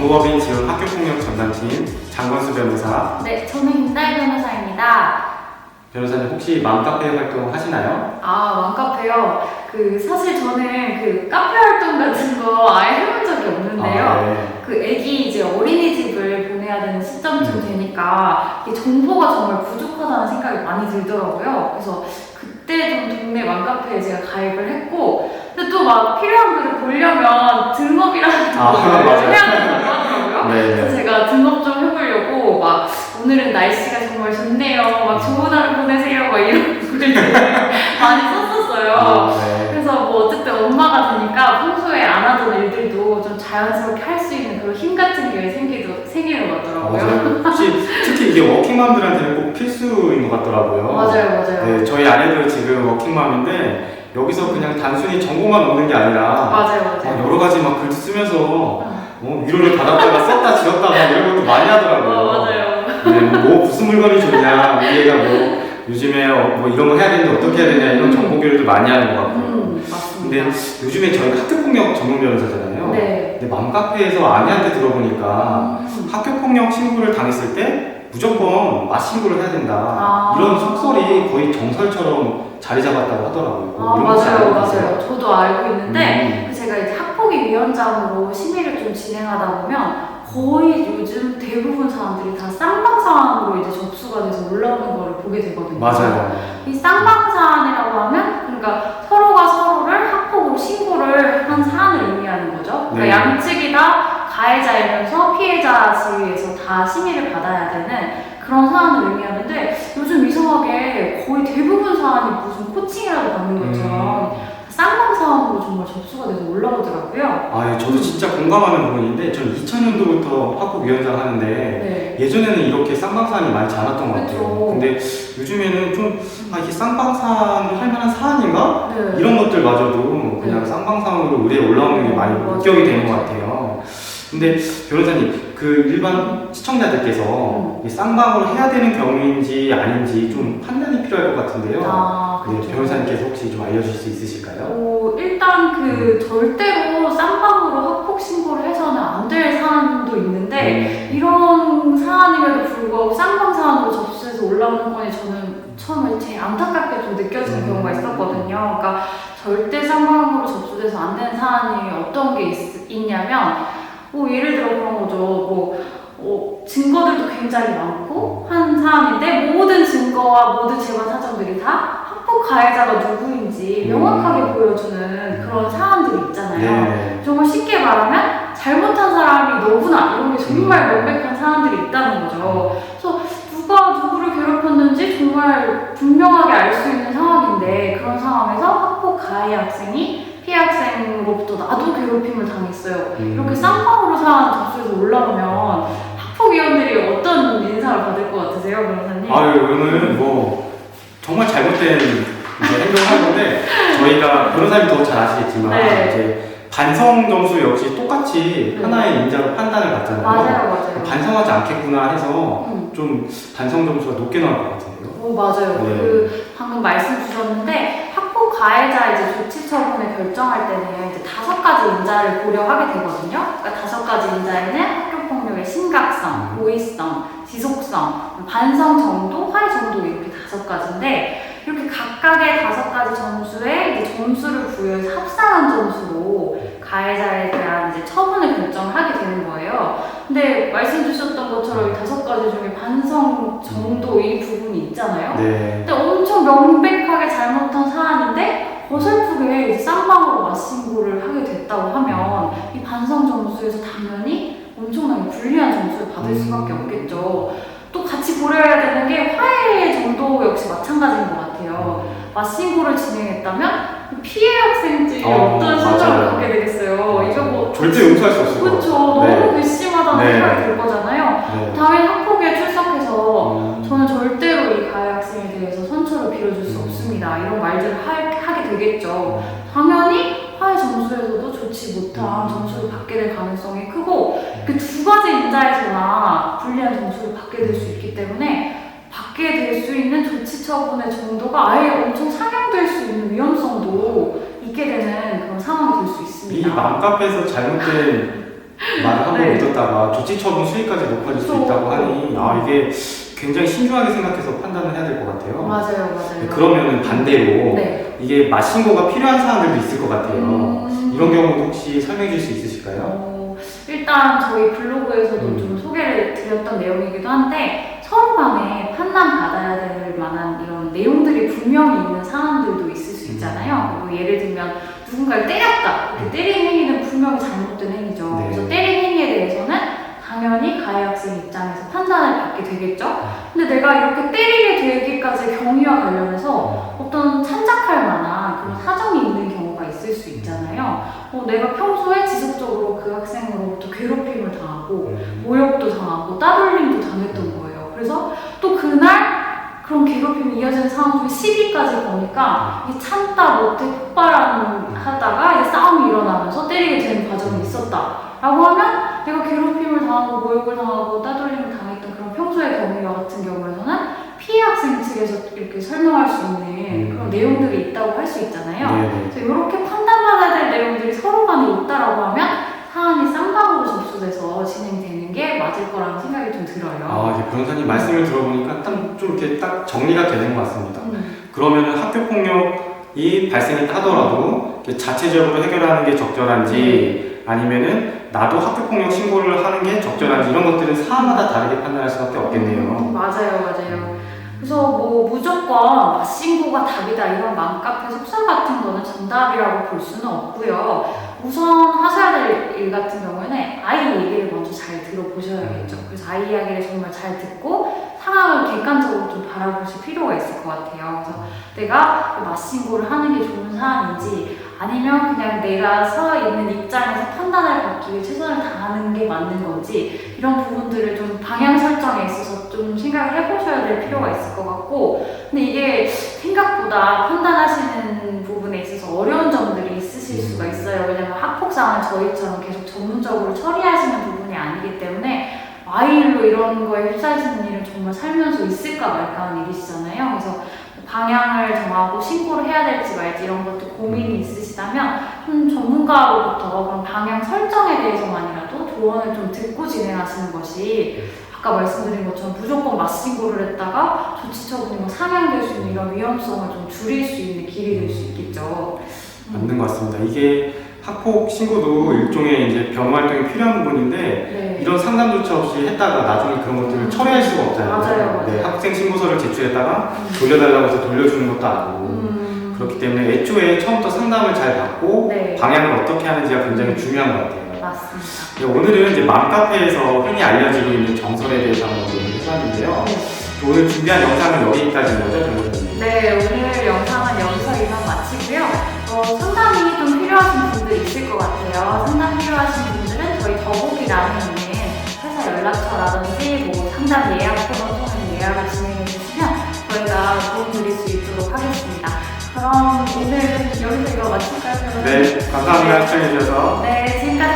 법무법인 지원 학교폭력 전담팀 장건수 변호사. 네, 저는 김다희 변호사입니다. 변호사님 혹시 맘카페 활동 하시나요? 맘카페요. 사실 저는 카페 활동 같은 거 아예 해본 적이 없는데요. 네. 애기 이제 어린이집을 보내야 되는 시점쯤 되니까 이 정보가 정말 부족하다는 생각이 많이 들더라고요. 그래서 그때 좀 동네 맘카페에 제가 가입을 했고, 근데 또 막 필요한 글을 보려면 등업이라는 걸 해야 된다고 하더라고요. 그래서 제가 등업 좀 해보려고 막 오늘은 날씨가 정말 좋네요. 막 좋은 하루 보내세요. 막 이런 글들 많이 썼었어요. 그래서 뭐 어쨌든 엄마가 되니까 평소에 안 하던 일들도 좀 자연스럽게 할 수 있는 그런 힘 같은 게 생기는 것 같더라고요. 혹시 특히 이게 워킹맘들한테는 꼭 필수인 것 같더라고요. 맞아요. 네, 저희 아내도 지금 워킹맘인데 여기서 그냥 단순히 정보만 얻는 게 아니라 맞아요. 여러 가지 막 글도 쓰면서 위로를 받았다가 썼다 지웠다 막 이런 것도 많이 하더라고요. 맞아요. 네, 무슨 물건이 좋냐, 우리 애가 뭐 요즘에 뭐 이런 거 해야 되는데 어떻게 해야 되냐 이런 정보 교류도 많이 하는 것 같고요. 맞습니다. 근데 요즘에 저희가 학교폭력 전문 변호사잖아요. 네. 근데 맘카페에서 아내한테 들어보니까 학교폭력 신고를 당했을 때 무조건 맞신고를 해야 된다. 이런 속설이 거의 정설처럼 자리 잡았다고 하더라고요. 맞아요. 저도 알고 있는데 제가 이제 학폭위 위원장으로 심의를 좀 진행하다 보면 거의 요즘 대부분 사람들이 다 쌍방사안으로 이제 접수가 돼서 올라오는 거를 보게 되거든요. 맞아요. 이 쌍방사안이라고 하면 그러니까 서로가 서로를 학폭으로 신고를 한 사안을 의미하는 거죠. 그러니까 양측이 다 가해자이면서 피해자 지위에서 다 심의를 받아야 되는 그런 사안을 의미하는데 요즘 이상하게 거의 대부분 사안이 무슨 코칭이라도 받는 것처럼 쌍방사안으로 정말 접수가 돼서 올라오더라고요. 저도 진짜 공감하는 부분인데 전 2000년도부터 학폭위원장 하는데 예전에는 이렇게 쌍방사안이 많지 않았던 것 같아요. 근데 요즘에는 좀 이게 쌍방사안을 할 만한 사안인가? 이런 것들마저도 그냥 쌍방사안으로 의뢰에 올라오는 게 많이 목격이 되는 것 같아요. 근데 변호사님, 일반 시청자들께서 쌍방으로 해야 되는 경우인지 아닌지 좀 판단이 필요할 것 같은데요. 그렇죠. 변호사님께서 혹시 좀 알려주실 수 있으실까요? 일단 절대로 쌍방으로 학폭 신고를 해서는 안 될 사안도 있는데 이런 사안임에도 불구하고 쌍방 사안으로 접수해서 올라오는 건이 저는 처음에 제일 안타깝게 좀 느껴지는 경우가 있었거든요. 그러니까 절대 쌍방으로 접수돼서 안 되는 사안이 어떤 게 있냐면 예를 들어 그런 거죠. 증거들도 굉장히 많고 한 사안인데 모든 증거와 모든 재반 사정들이 다 학폭 가해자가 누구인지 명확하게 보여주는 그런 사안들이 있잖아요. 정말 쉽게 말하면 잘못한 사람이 너구나 이런 게 정말 명백한 사안들이 있다는 거죠. 그래서 누가 누구를 괴롭혔는지 정말 분명하게 알 수 있는 상황인데 그런 상황에서 학폭 가해 학생이 피해 학생으로부터 나도 괴롭힘을 당했어요. 이렇게 쌍방으로 사안 접수해서 올라오면 학폭위원들이 어떤 인상을 받을 것 같으세요, 변호사님? 오늘 정말 잘못된 행동을 한 건데 저희가 변호사님 더 잘 아시겠지만 이제 반성 점수 역시 똑같이 하나의 인자로 판단을 받잖아요. 맞아요. 반성하지 않겠구나 해서 좀 반성 점수가 높게 나올 것 같은데요. 맞아요. 방금 말씀 주셨는데 학폭 가해자 이제 조치 처분을 결정할 때는 이제 5가지 인자를 고려하게 되거든요. 그러니까 5가지 인자에는 학교 폭력의 심각성, 고의성, 지속성, 반성 정도, 화해 정도 이렇게 5가지인데 이렇게 각각의 5가지 점수에 이제 점수를 부여해서 합산한 점수로 가해자에 대한 이제 처분을 결정하게 되는 거예요. 근데 말씀 주셨던 것처럼 이 5가지 중에 반성 정도 이 부분이 있잖아요. 근데 엄청 명백하게 잘못한 사안인데 어설프게 이제 쌍방으로 맞신고를 하게 됐다고 하면 이 반성 점수에서 당연히 엄청나게 불리한 점수를 받을 수밖에 없겠죠. 또 같이 고려해야 되는 게 화해 정도 역시 마찬가지인 것 같아요. 맞신고를 진행했다면 피해 학생들이 어떤 심정을 갖게 되겠어요. 이거 절대 용서할 수 없을 것 같아요. 그렇죠. 너무 괘씸하다는 생각이 들 거잖아요. 당연히 학폭위에 출석해서 저는 절대로 이 가해 학생에 대해서 선처를 빌어줄 수 없습니다. 이런 말들을 하게 되겠죠. 당연히 화해 점수에서도 좋지 못한 점수를 받게 될 가능성이 크고 그 2가지 인자에서나 불리한 점수를 받게 될 수 있기 때문에 받게 될 수 있는 조치 처분의 정도가 아예 엄청 상향될 수 있는 위험성도 있게 되는 그런 상황이 될 수 있습니다. 이 맘카페에서 잘못된 말을 한번 네. 믿었다가 조치처분 수위까지 높아질 수 그쵸. 있다고 하니 이게 굉장히 신중하게 생각해서 판단을 해야 될 것 같아요. 맞아요. 그러면 반대로 네. 이게 맞신고가 필요한 사람들도 있을 것 같아요. 이런 경우도 혹시 설명해 줄 수 있으실까요? 일단 저희 블로그에서도 좀 소개를 드렸던 내용이기도 한데 서로 간에 판단받아야 될 만한 이런 내용들이 분명히 있는 사안들도 있을 수 있잖아요. 그리고 예를 들면 누군가를 때렸다. 이렇게 때린 행위는 분명히 잘못된 행위죠. 네. 그래서 때린 행위에 대해서는 당연히 가해 학생 입장에서 판단을 받게 되겠죠. 근데 내가 이렇게 때리게 되기까지 경위와 관련해서 어떤 참작할 만한 그런 사정이 있는 경우가 있을 수 있잖아요. 내가 평소에 지속적으로 그 학생으로부터 괴롭힘을 당하고 모욕도 당하고 따돌림도 당했던 거예요. 그래서 또 그날 그런 괴롭힘이 이어지는 상황 중에 시비까지 보니까 이게 참다 못해 폭발하다가 이제 싸움이 일어나면서 때리게 되는 과정이 있었다. 라고 하면 내가 괴롭힘을 당하고 모욕을 당하고 따돌림을 당했던 그런 평소의 경우와 같은 경우에서는 피해 학생 측에서 이렇게 설명할 수 있는 그런 내용들이 있다고 할 수 있잖아요. 그래서 이렇게 판단받아야 될 내용들이 서로 간에 있다라고 하면 사안이 쌍방으로 접수돼서 진행되는 게 맞을 거라는 생각이 좀 들어요. 이제 변호사님 말씀을 들어보니까 좀 이렇게 딱 정리가 되는 것 같습니다. 그러면은 학교 폭력이 발생했다 하더라도 자체적으로 해결하는 게 적절한지 아니면은 나도 학교 폭력 신고를 하는 게 적절한지 이런 것들은 사안마다 다르게 판단할 수밖에 없겠네요. 맞아요. 그래서 뭐 무조건 맞신고가 답이다 이런 맘카페 속설 같은 거는 정답이라고 볼 수는 없고요. 우선 하셔야 될 일 같은 경우에는 아이 얘기를 먼저 잘 들어보셔야겠죠. 그래서 아이 이야기를 정말 잘 듣고 상황을 객관적으로 좀 바라보실 필요가 있을 것 같아요. 그래서 내가 맞신고를 하는 게 좋은 사안인지 아니면 그냥 내가 서 있는 입장에서 판단을 받기 위해 최선을 다하는 게 맞는 건지 이런 부분들을 좀 방향 설정에 있어서 좀 생각을 해보셔야 될 필요가 있을 것 같고 근데 이게 생각보다 판단하시는 부분에 있어서 어려운 점들이 있으실 수가 있어요. 왜냐면 학폭상은 저희처럼 계속 전문적으로 처리하시는 부분이 아니기 때문에 아이로 이런 거에 휩싸이시는 일은 정말 살면서 있을까 말까 하는 일이시잖아요. 그래서 방향을 정하고 신고를 해야 될지 말지 이런 것도 고민이 있으시다면 전문가로부터 그런 방향 설정에 대해서만이라도 조언을 좀 듣고 진행하시는 것이 아까 말씀드린 것처럼 무조건 맞신고를 했다가 조치처분이 상향될 수 있는 이런 위험성을 좀 줄일 수 있는 길이 될 수 있겠죠. 맞는 것 같습니다. 이게 학폭 신고도 일종의 이제 변호 활동이 필요한 부분인데 이런 상담조차 없이 했다가 나중에 그런 것들을 처리할 수가 없잖아요. 맞아요. 학생 신고서를 제출했다가 돌려달라고 해서 돌려주는 것도 아니고 그렇기 때문에 애초에 처음부터 상담을 잘 받고 방향을 어떻게 하는지가 굉장히 중요한 것 같아요. 맞습니다. 오늘은 이제 맘카페에서 흔히 알려지고 있는 정설에 대해서 한번 얘기를 해봤는데요. 오늘 준비한 영상은 여기까지인 거죠, 정선생님? 네, 오늘 영상은 여기서 이만 마치고요. 상담이 좀 필요하신 분들 있을 것 같아요. 상담 필요하신 분들은 저희 더보기란에 있는 회사 연락처라든지 뭐 상담 예약 번호 통해서 예약을 진행해 주시면 저희가 도움 드릴 수 있도록 하겠습니다. 그럼 오늘 여기서 이거 마칠까요? 네, 감사합니다. 시청해 주셔서. 네, 지금까지